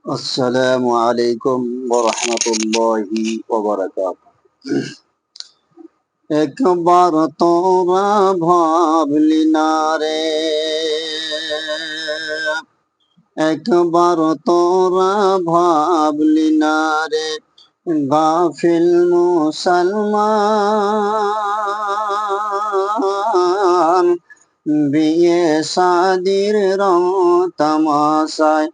আসসালামু আলাইকুম ওয়া রাহমাতুল্লাহি ওয়া বারাকাতুহু। একবার তোরা ভাবলি না রে, একবার তোরা ভাবলি না রে, গাফিল মুসলমান, বিয়ে শাদির রং তামাশায়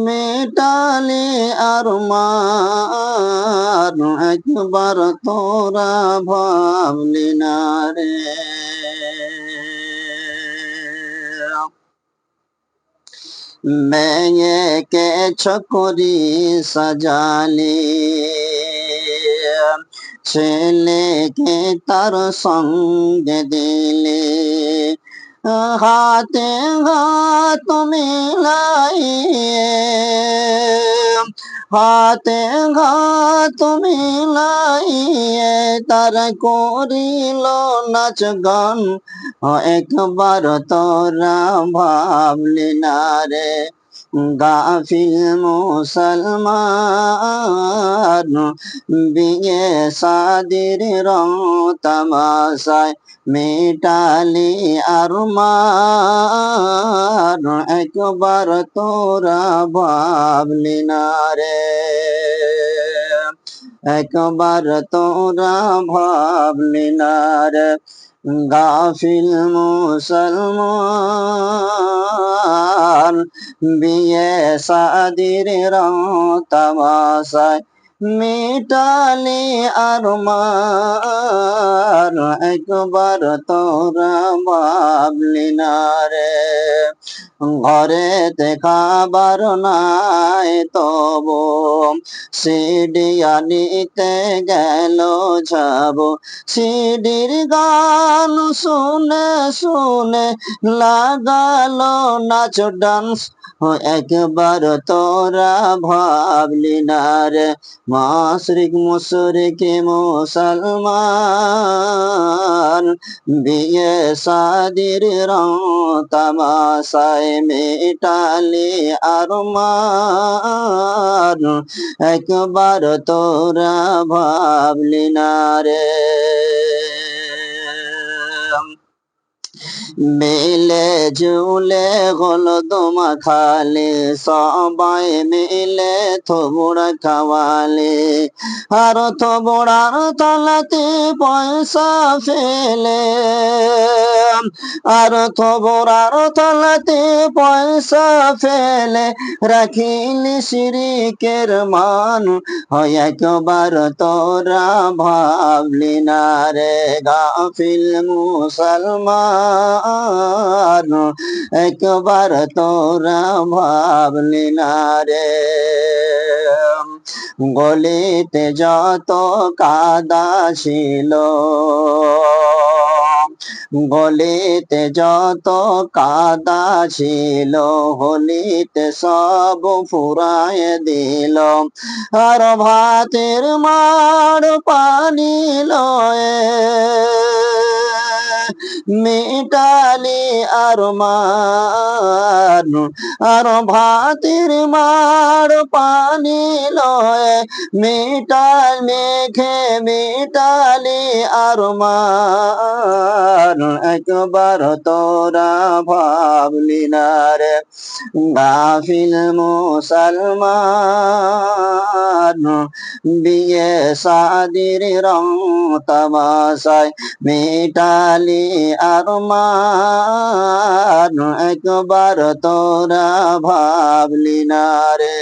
মেটালে আরমান, একবার তোরা ভাবলি না রে। মেয়েকে ছকরি সাজালে, ছেলেকে তার সঙ্গে দিলে, হাতে হাত মিলাইয়ে, হাতে হাত মিলাইয়ে তার করিল নাচ গান, একবার তোরা ভাবলি না রে, গাফিল মুসলমান, বিয়ে শাদির রং তামাশায় মেটালি আরমান, একবার তোরা ভাবলি না রে, একবার তোরা ভাবলি না রে, গাফিল মুসলমান, বিয়ে শাদির রং তামাশায় মিটালি আরমান, একবার তোরা ভাবলি না রে। ঘরেতে খাবার নাই তবু সিডি আনিতে গেল যাব, সিডির গান শুনে শুনে লাগালো নাচ ডান্স, একবার তোরা ভাবলি না রে, মাশরিক মুশরিক মুসলমান, বিয়ে শাদির রং তামাশায় মেটালি আরমান, একবার তোরা ভাবলি না রে। মিলে ঝুলে হলদম খালে, সবাই মিলে থোবড়া খাওয়ালে, আর থোবড়ার তলাতে পয়সা ফেলে, আর থোবড়ার তলাতে পয়সা ফেলে রাখিলি শিরিকের মান, একবার তোরা ভাবলি না রে, গাফিল মুসলমান, একবার তোরা ভাবলি না রে। গলিতে যত কাদা ছিল, গলিতে যত কাদা ছিল, হোলিতে সব ফুরায় দিল, আর ভাতের মাড় পানি লয়ে মিটালি আরমান, আর ভাতের মাড় পানি লয়ে মেখে মিটালি আরমান, একবার তোরা ভাবলি না রে, গাফিল মুসলমান, বিয়ে শাদির রং তামাশায় মেটালি আরমান, একবার তোরা ভাবলি না রে।